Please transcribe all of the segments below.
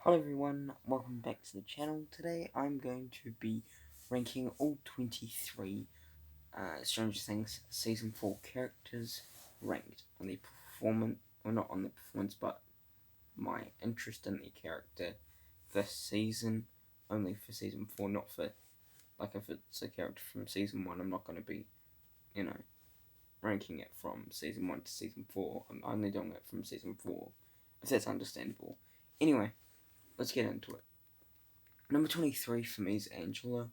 Hello everyone, welcome back to the channel. Today I'm going to be ranking all 23 Stranger Things Season 4 characters ranked on the performance, or not on the performance, but my interest in the character this season, only for Season 4, not for, like if it's a character from Season 1, I'm not going to be, ranking it from Season 1 to Season 4, I'm only doing it from Season 4, if that's understandable. Anyway, let's get into it. Number 23 for me is Angela.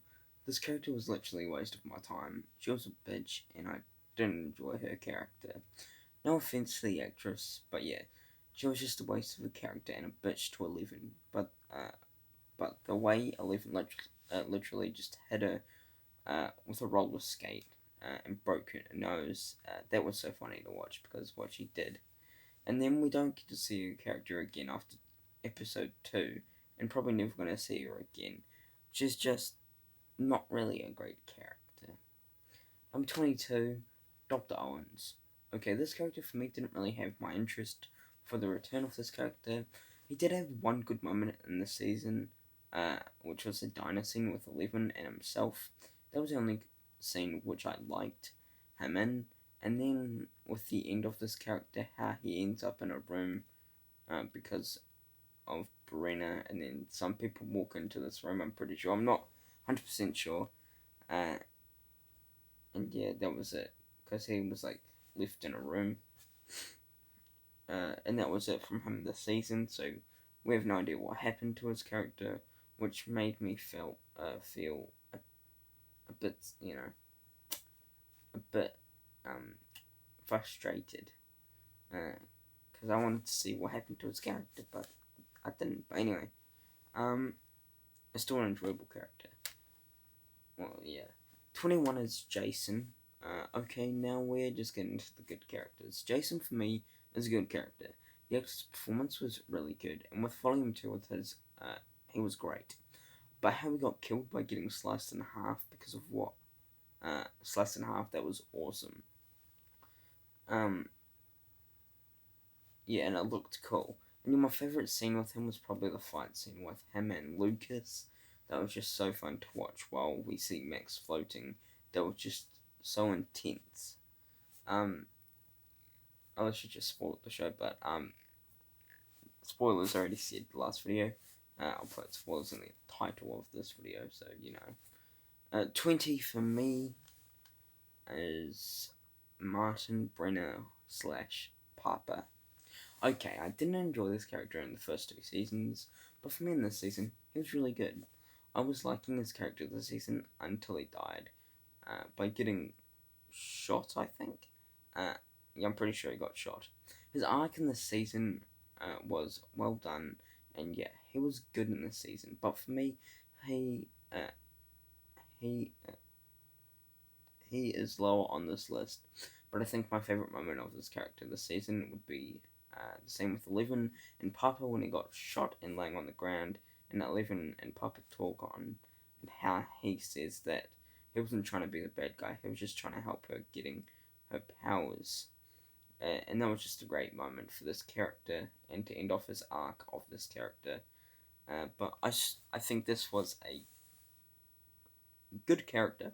This character was literally a waste of my time. She was a bitch, and I didn't enjoy her character. No offense to the actress, but yeah, she was just a waste of a character and a bitch to Eleven. But the way Eleven literally just hit her with a roller skate and broke her nose, that was so funny to watch because of what she did. And then we don't get to see her character again after episode 2, and probably never going to see her again, which is just not really a great character. Number 22, Dr. Owens. Okay, this character for me didn't really have my interest for the return of this character. He did have one good moment in the season, which was the diner scene with Eleven and himself. That was the only scene which I liked him in. And then with the end of this character, how he ends up in a room because of Brenna, and then some people walk into this room. I'm pretty sure. I'm not 100% sure. Uh, and yeah, that was it. Because he was like left in a room. And that was it from him this season. So we have no idea what happened to his character, which made me feel a bit, a bit frustrated. Because I wanted to see what happened to his character, but I didn't. But anyway, it's still an enjoyable character. Well, yeah. 21 is Jason. Okay, now we're just getting into the good characters. Jason, for me, is a good character. The actor's performance was really good, and with Volume 2 with his, he was great. But how he got killed by getting sliced in half because of what? Sliced in half, that was awesome. Um, yeah, and it looked cool. And my favourite scene with him was probably the fight scene with him and Lucas. That was just so fun to watch while we see Max floating. That was just so intense. I should just spoil the show, but spoilers already said the last video. I'll put spoilers in the title of this video, so you know. 20 for me is Martin Brenner slash Papa. Okay, I didn't enjoy this character in the first 2 seasons, but for me in this season, he was really good. I was liking this character this season until he died by getting shot, I think. Yeah, I'm pretty sure he got shot. His arc in this season was well done, and yeah, he was good in this season. But for me, he uh, he uh, he is lower on this list. But I think my favorite moment of this character this season would be the same with Eleven and Papa when he got shot and laying on the ground, and Eleven and Papa talk on and how he says that he wasn't trying to be the bad guy, he was just trying to help her getting her powers. And that was just a great moment for this character and to end off his arc of this character. But I think this was a good character,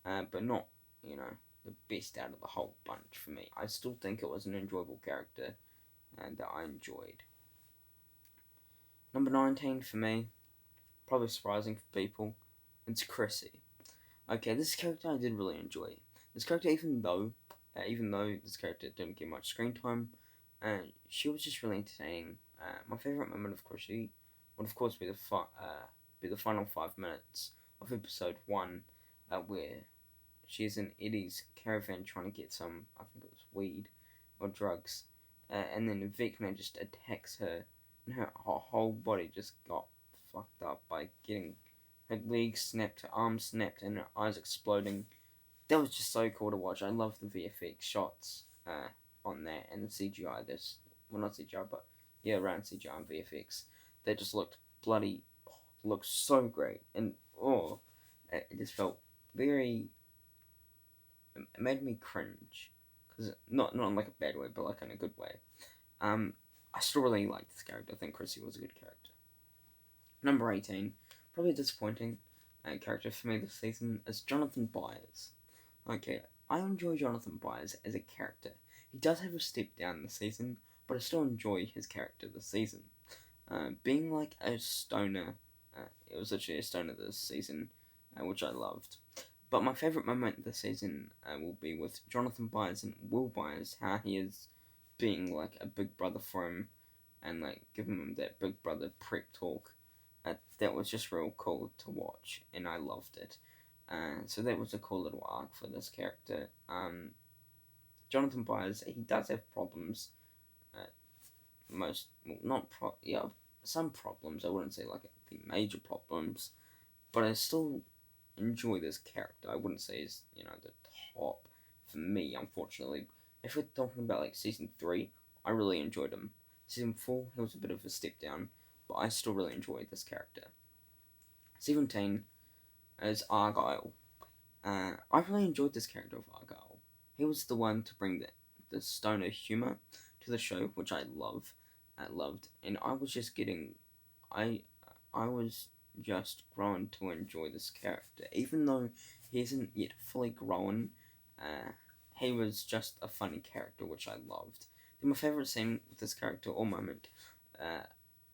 but not, the best out of the whole bunch for me. I still think it was an enjoyable character and that I enjoyed. Number 19 for me, probably surprising for people, it's Chrissy. Okay, this character I did really enjoy. This character, even though this character didn't get much screen time, she was just really entertaining. My favorite moment of Chrissy would of course be the final 5 minutes of episode 1, where she's in Eddie's caravan trying to get some, I think it was weed or drugs, and then Vecna just attacks her, and her whole body just got fucked up by getting her legs snapped, her arms snapped, and her eyes exploding. That was just so cool to watch. I love the VFX shots on that and the CGI. Well, not CGI, but yeah, around CGI and VFX. They just looked bloody, looked so great, and it just felt very. It made me cringe, because not in like a bad way, but like in a good way. I still really like this character. I think Chrissy was a good character. Number 18, probably a disappointing character for me this season, is Jonathan Byers. Okay, I enjoy Jonathan Byers as a character. He does have a step down this season, but I still enjoy his character this season. Being like a stoner, it was literally a stoner this season, which I loved. But my favourite moment this season will be with Jonathan Byers and Will Byers, how he is being like a big brother for him and like giving him that big brother prep talk. That was just real cool to watch, and I loved it. So that was a cool little arc for this character. Jonathan Byers, he does have problems. Some problems. I wouldn't say like the major problems, but I still enjoy this character. I wouldn't say he's the top for me, unfortunately. If we're talking about like season 3, I really enjoyed him. Season 4, he was a bit of a step down, but I still really enjoyed this character. 17 is Argyle. I really enjoyed this character of Argyle. He was the one to bring the stoner humor to the show, which I loved, and I was just growing to enjoy this character, even though he isn't yet fully grown. He was just a funny character, which I loved. Then my favorite scene with this character or moment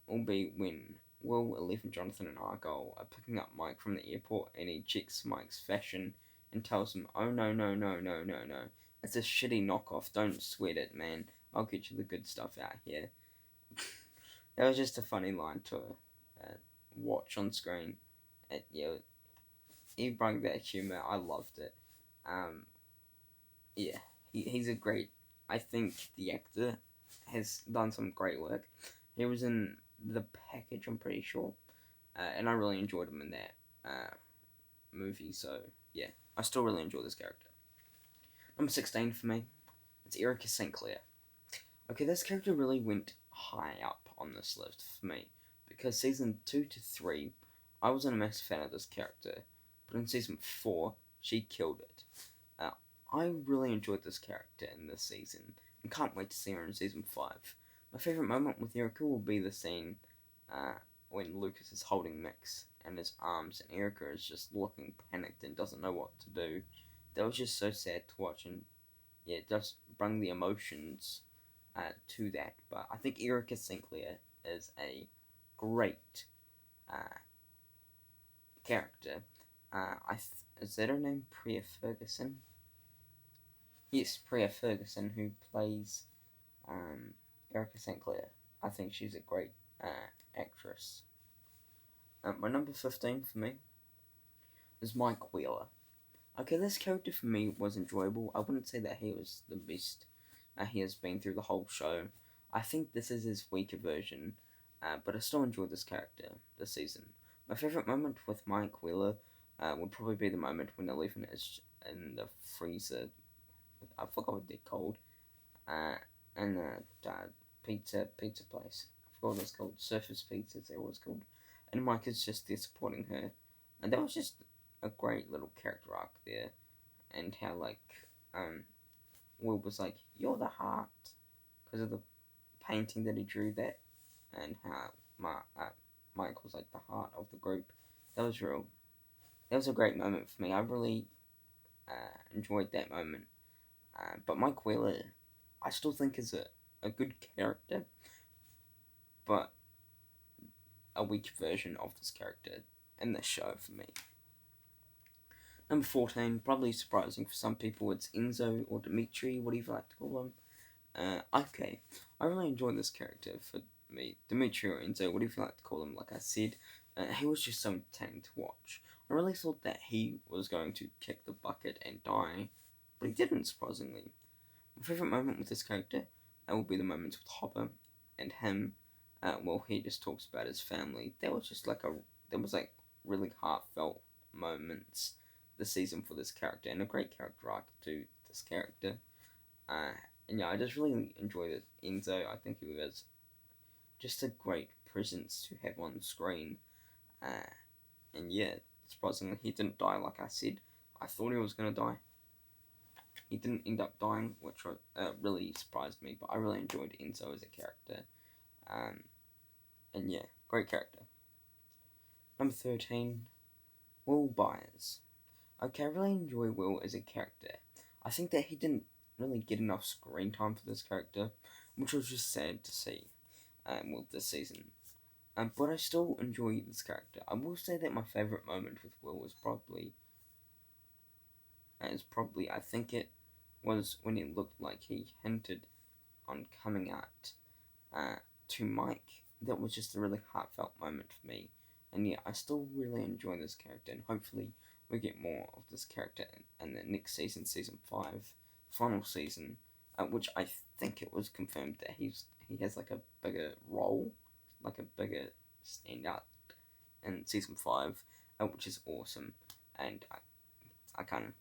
will be when Will, Eleven, Jonathan, and Argyle are picking up Mike from the airport, and he checks Mike's fashion and tells him, "Oh no, no, no, no, no, no! It's a shitty knockoff. Don't sweat it, man. I'll get you the good stuff out here." That was just a funny line to watch on screen. He brought that humor. I loved it. Um, yeah, he's a great. I think the actor has done some great work. He was in The Package, I'm pretty sure, and I really enjoyed him in that movie. So yeah, I still really enjoy this character. Number 16 for me, it's Erica St. Clair. Okay, this character really went high up on this list for me because season 2 to 3, I wasn't a massive fan of this character, but in season 4, she killed it. I really enjoyed this character in this season and can't wait to see her in season 5. My favourite moment with Erica will be the scene when Lucas is holding Mix in his arms and Erica is just looking panicked and doesn't know what to do. That was just so sad to watch, and yeah, it just bring the emotions to that. But I think Erica St. Clair is a great character. Is that her name? Priya Ferguson? Yes, Priya Ferguson, who plays Erica St. Clair. I think she's a great actress. My number 15 for me is Mike Wheeler. Okay, this character for me was enjoyable. I wouldn't say that he was the best he has been through the whole show. I think this is his weaker version, but I still enjoyed this character this season. My favourite moment with Mike Wheeler would probably be the moment when Eleven is in the freezer. I forgot what they're called. In the pizza place. I forgot what it's called. Surface Pizza, is that what it's called? And Mike is just there supporting her. And that was just a great little character arc there. And how, like, Will was like, "You're the heart," because of the painting that he drew that. And how Mike was like the heart of the group. That was real. That was a great moment for me. I really enjoyed that moment. But Mike Wheeler, I still think is a good character, but a weak version of this character in this show for me. Number 14, probably surprising for some people, it's Enzo or Dimitri, whatever you like to call him. Okay, I really enjoyed this character for me. Dimitri or Enzo, whatever you like to call him, like I said, he was just so entertaining to watch. I really thought that he was going to kick the bucket and die, but he didn't, surprisingly. My favourite moment with this character will be the moments with Hopper and him. He just talks about his family. That was just like really heartfelt moments this season for this character, and a great character arc to this character. And yeah, I just really enjoyed it. Enzo, I think he was just a great presence to have on screen. And yeah, surprisingly, he didn't die like I said. I thought he was going to die. He didn't end up dying, which really surprised me, but I really enjoyed Enzo as a character. And yeah, great character. Number 13, Will Byers. Okay, I really enjoy Will as a character. I think that he didn't really get enough screen time for this character, which was just sad to see with this season. But I still enjoy this character. I will say that my favourite moment with Will I think it was when it looked like he hinted on coming out to Mike. That was just a really heartfelt moment for me. And yeah, I still really enjoy this character, and hopefully we get more of this character in the next season, season 5, final season, which I think it was confirmed that he has like a bigger role, like a bigger standout in season 5, which is awesome. And I kind of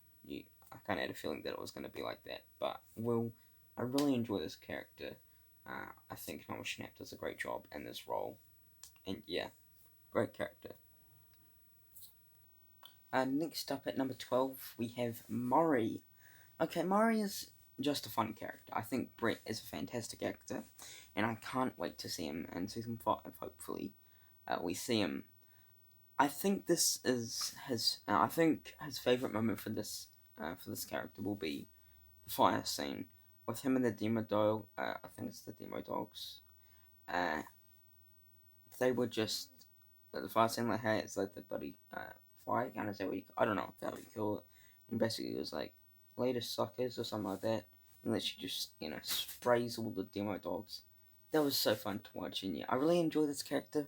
had a feeling that it was going to be like that. But I really enjoy this character. I think Noah Schnapp does a great job in this role, and yeah, great character. Next up at number 12, we have Murray. Okay, Murray is just a fun character. I think Brett is a fantastic actor, and I can't wait to see him in season 5. Hopefully, we see him. I think this is his. I think his favorite moment for this character will be the fire scene with him and the Demo Dog. I think it's the Demo Dogs. They were just the fire scene like, hey, it's like the buddy fire gun. Is that what I don't know if that would call it. And basically, it was like latest suckers or something like that. And then she just sprays all the Demo Dogs. That was so fun to watch, and yeah, I really enjoy this character.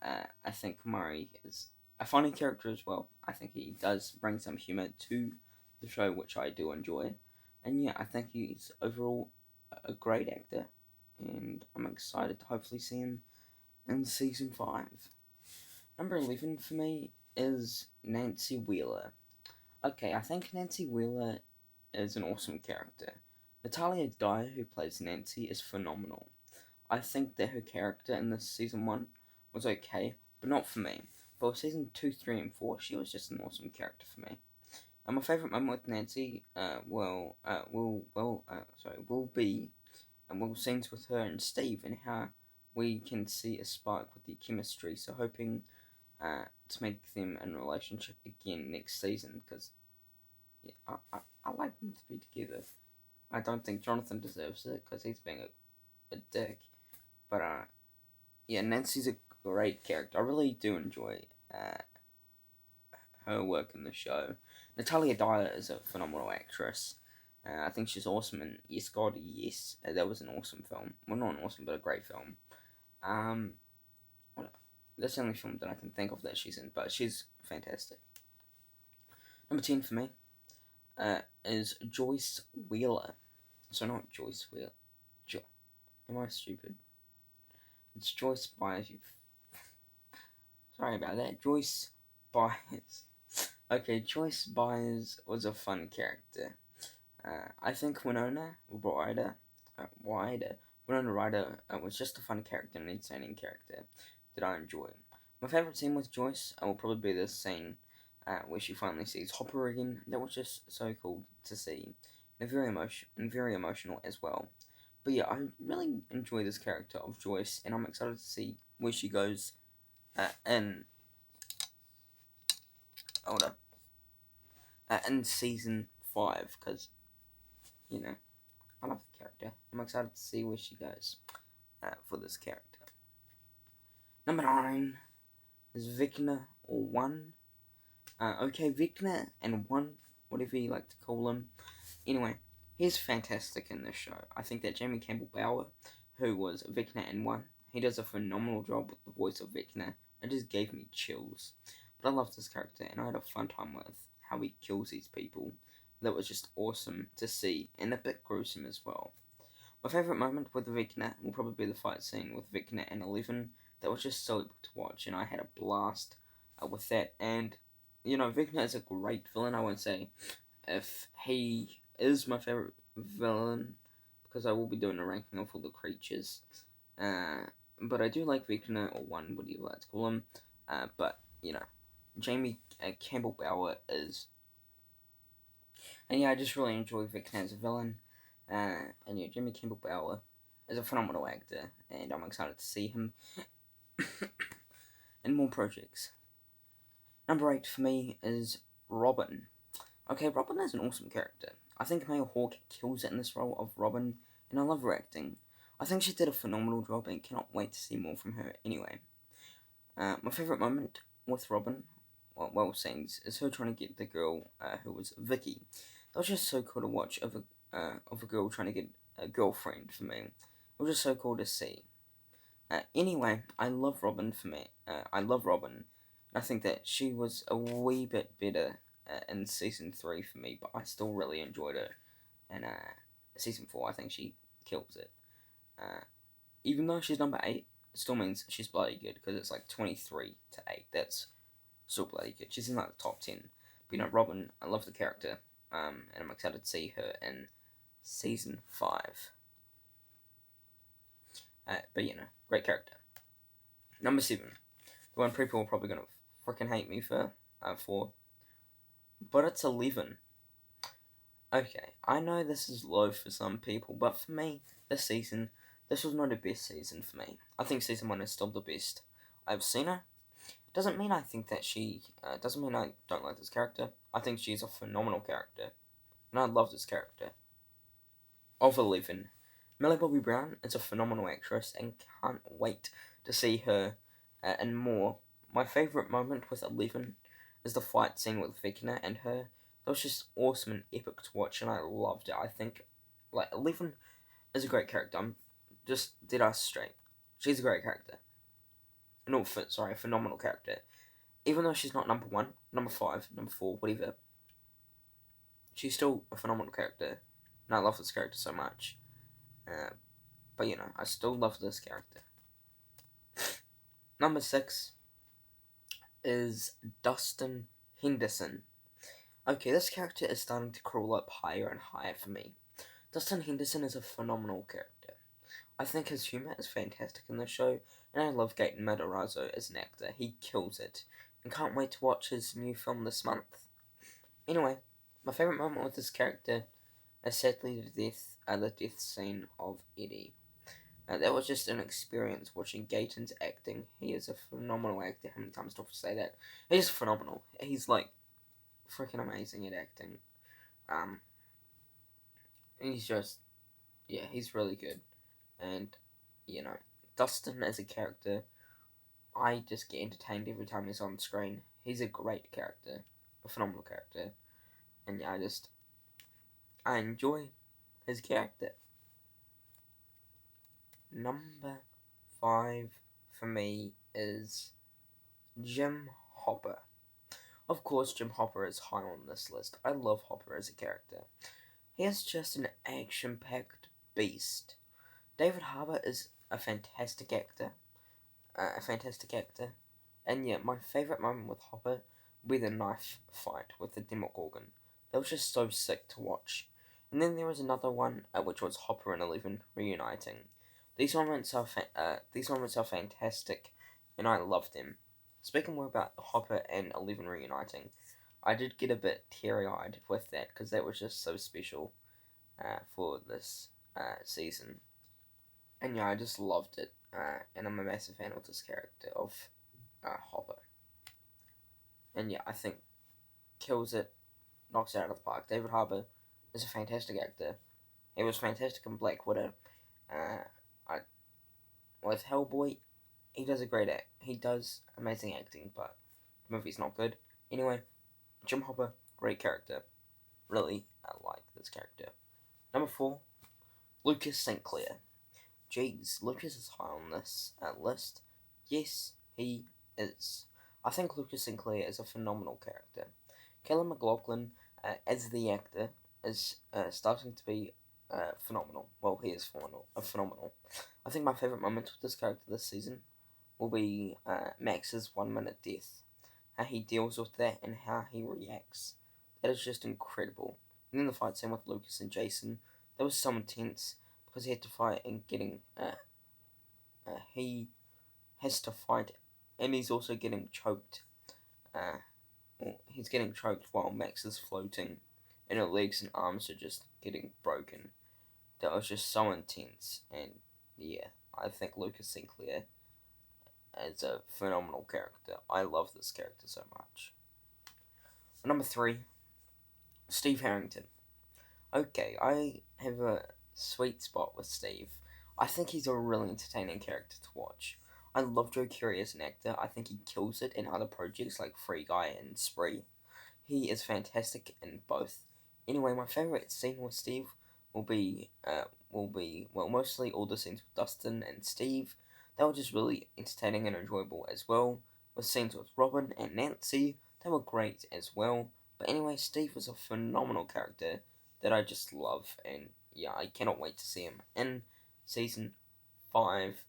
I think Murray is a funny character as well. I think he does bring some humor to the show, which I do enjoy. And yeah, I think he's overall a great actor, and I'm excited to hopefully see him in season 5. Number 11 for me is Nancy Wheeler. Okay, I think Nancy Wheeler is an awesome character. Natalia Dyer, who plays Nancy, is phenomenal. I think that her character in this season 1 was okay, but not for me. But with season 2, 3, and 4, she was just an awesome character for me. And my favourite moment with Nancy will be Will scenes with her and Steve, and how we can see a spark with their chemistry. So hoping to make them in a relationship again next season, because yeah, I like them to be together. I don't think Jonathan deserves it because he's being a dick. But yeah, Nancy's a great character. I really do enjoy her work in the show. Natalia Dyer is a phenomenal actress. I think she's awesome in Yes God Yes. That was an awesome film. Well, not an awesome, but a great film. Well, that's the only film that I can think of that she's in, but she's fantastic. Number 10 for me is Joyce Wheeler. So not Joyce Wheeler. Am I stupid? It's Joyce Byers. Sorry about that. Joyce Byers. Okay, Joyce Byers was a fun character. I think Winona Ryder was just a fun character and an entertaining character that I enjoy. My favourite scene with Joyce will probably be this scene where she finally sees Hopper again. That was just so cool to see, and very emotional as well. But yeah, I really enjoy this character of Joyce, and I'm excited to see where she goes in in season 5, because I love the character. I'm excited to see where she goes for this character. Number 9 is Vecna or One. Okay, Vecna and One, whatever you like to call him. Anyway, he's fantastic in this show. I think that Jamie Campbell Bower, who was Vecna and One, he does a phenomenal job with the voice of Vecna. It just gave me chills. But I love this character, and I had a fun time with how he kills these people. That was just awesome to see, and a bit gruesome as well. My favourite moment with Vecna will probably be the fight scene with Vecna and Eleven. That was just so epic to watch, and I had a blast with that. And Vecna is a great villain. I won't say if he is my favourite villain, because I will be doing a ranking of all the creatures. But I do like Vecna, or One, what do you like to call him? But Jamie Campbell Bower is. And yeah, I just really enjoy Vecna as a villain. And yeah, Jamie Campbell Bower is a phenomenal actor, and I'm excited to see him in more projects. Number 8 for me is Robin. Okay, Robin is an awesome character. I think Maya Hawke kills it in this role of Robin, and I love her acting. I think she did a phenomenal job and cannot wait to see more from her anyway. My favourite moment with Robin, well, scenes, is her trying to get the girl who was Vicky. That was just so cool to watch of a girl trying to get a girlfriend for me. It was just so cool to see. Anyway, I love Robin for me. I love Robin. I think that she was a wee bit better in season 3 for me, but I still really enjoyed her. And season 4, I think she kills it. Even though she's number 8, it still means she's bloody good because it's like 23 to 8. That's still bloody good. She's in like the top 10. But Robin, I love the character. And I'm excited to see her in season 5. But great character. Number 7, the one people are probably gonna freaking hate me for, but it's 11. Okay, I know this is low for some people, but for me, this was not the best season for me. I think season 1 is still the best I've seen her. Doesn't mean I think that doesn't mean I don't like this character. I think she's a phenomenal character, and I love this character. Of 11, Millie Bobby Brown is a phenomenal actress, and can't wait to see her and more. My favourite moment with 11 is the fight scene with Vecna and her. That was just awesome and epic to watch, and I loved it. I think, 11 is a great character. I'm just dead ass straight. She's a great character. No, sorry, a phenomenal character. Even though she's not number 1, number 5, number 4, whatever, she's still a phenomenal character, and I love this character so much. But I still love this character. Number 6 is Dustin Henderson. Okay, this character is starting to crawl up higher and higher for me. Dustin Henderson is a phenomenal character. I think his humour is fantastic in the show, and I love Gaten Matarazzo as an actor. He kills it, and can't wait to watch his new film this month. Anyway, my favourite moment with this character is sadly the death scene of Eddie. That was just an experience watching Gaten's acting. He is a phenomenal actor. How many times do I have to say that? He's phenomenal. He's like freaking amazing at acting. He's just, yeah, he's really good. And Dustin as a character, I just get entertained every time he's on screen. He's a great character, a phenomenal character, and I enjoy his character. Number 5 for me is Jim Hopper. Of course, Jim Hopper is high on this list. I love Hopper as a character. He is just an action-packed beast. David Harbour is a fantastic actor. And yeah, my favourite moment with Hopper would be the knife fight with the Demogorgon. That was just so sick to watch. And then there was another one, which was Hopper and 11 reuniting. These moments are fantastic, and I love them. Speaking more about Hopper and 11 reuniting, I did get a bit teary-eyed with that because that was just so special for this season. And yeah, I just loved it, and I'm a massive fan of this character of Hopper. And yeah, I think kills it, knocks it out of the park. David Harbour is a fantastic actor. He was fantastic in Black Widow. With Hellboy, he does amazing acting, but the movie's not good. Anyway, Jim Hopper, great character. Really, I like this character. Number 4, Lucas St. Clair. Jeez, Lucas is high on this list. Yes, he is. I think Lucas St. Clair is a phenomenal character. Kellen MacLachlan, as the actor, is starting to be phenomenal. Well, he is phenomenal. I think my favourite moment with this character this season will be Max's 1 minute death. How he deals with that and how he reacts. That is just incredible. And then the fight scene with Lucas and Jason, that was so intense because he had to fight and he has to fight and he's also getting choked. He's getting choked while Max is floating and her legs and arms are just getting broken. That was just so intense, and yeah, I think Lucas St. Clair is a phenomenal character. I love this character so much. Number 3, Steve Harrington. Okay, I have a sweet spot with Steve. I think he's a really entertaining character to watch. I love Joe Keery as an actor. I think he kills it in other projects like Free Guy and Spree. He is fantastic in both. Anyway, my favorite scene with Steve will be mostly all the scenes with Dustin and Steve. They were just really entertaining and enjoyable as well. With scenes with Robin and Nancy, they were great as well. But anyway, Steve was a phenomenal character that I just love, and yeah, I cannot wait to see him in season 5.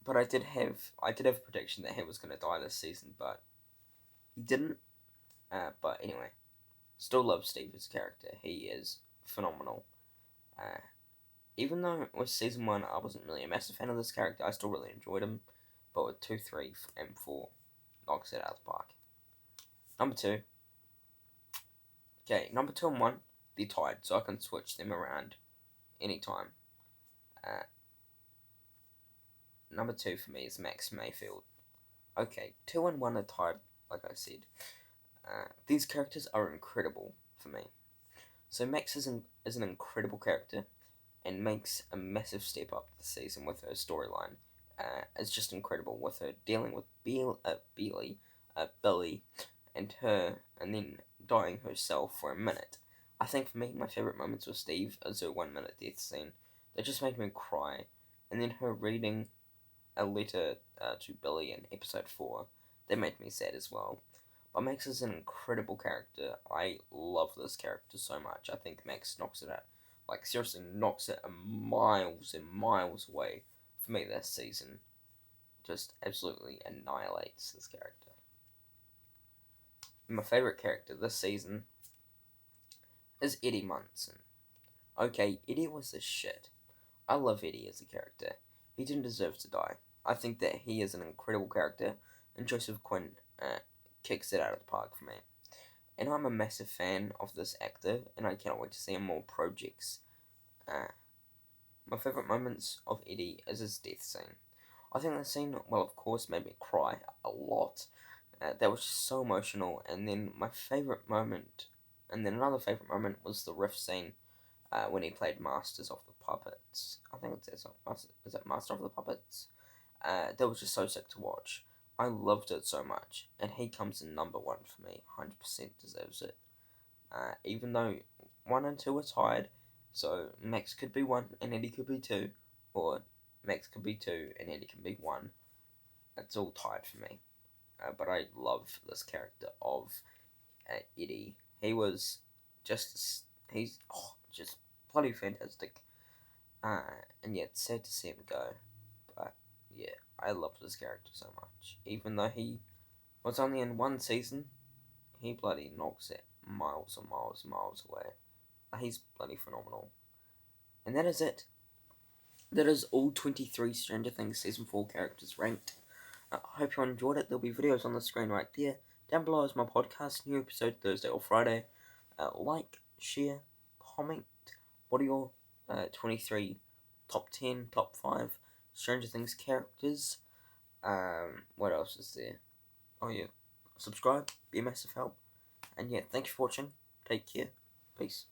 But I did have a prediction that he was gonna die this season, but he didn't. But anyway, still love Steve as a character. He is phenomenal. Uh, Even though with season 1 I wasn't really a massive fan of this character, I still really enjoyed him. But with 2, 3, and 4, knocks it out of the park. Number 2. Okay, number 2 and 1, they're tied, so I can switch them around anytime. Uh, Number 2 for me is Max Mayfield. Okay, 2 and 1 are tied, like I said. These characters are incredible for me. So Max is an incredible character and makes a massive step up this season with her storyline. It's just incredible with her dealing with Billy, and then dying herself for a minute. I think for me, my favorite moments with Steve is her 1 minute death scene. That just made me cry, and then her reading a letter to Billy in episode 4. That made me sad as well. But Max is an incredible character. I love this character so much. I think Max knocks it out. Like, seriously, knocks it miles and miles away for me this season. Just absolutely annihilates this character. My favourite character this season is Eddie Munson. Okay, Eddie was the shit. I love Eddie as a character. He didn't deserve to die. I think that he is an incredible character, and Joseph Quinn kicks it out of the park for me. And I'm a massive fan of this actor, and I cannot wait to see him more projects. My favourite moments of Eddie is his death scene. I think that scene, well, of course, made me cry a lot. That was just so emotional. And then my favourite moment, and then another favourite moment was the riff scene when he played Masters of the Puppets. I think it's is it Master of the Puppets? That was just so sick to watch. I loved it so much, and he comes in number 1 for me. 100% deserves it. Even though 1 and 2 are tied, so Max could be 1 and Eddie could be 2, or Max could be 2 and Eddie can be 1. It's all tied for me. But I love this character of Eddie. He's just bloody fantastic. And yeah, it's sad to see him go, but yeah, I love this character so much. Even though he was only in 1 season, he bloody knocks it miles and miles and miles away. He's bloody phenomenal. And that is it. That is all 23 Stranger Things Season 4 characters ranked. I hope you enjoyed it. There'll be videos on the screen right there. Down below is my podcast, new episode Thursday or Friday. Like, share, comment. What are your 23 top 10, top 5 Stranger Things characters? What else is there? Oh yeah, subscribe, be a massive help. And yeah, thank you for watching. Take care. Peace.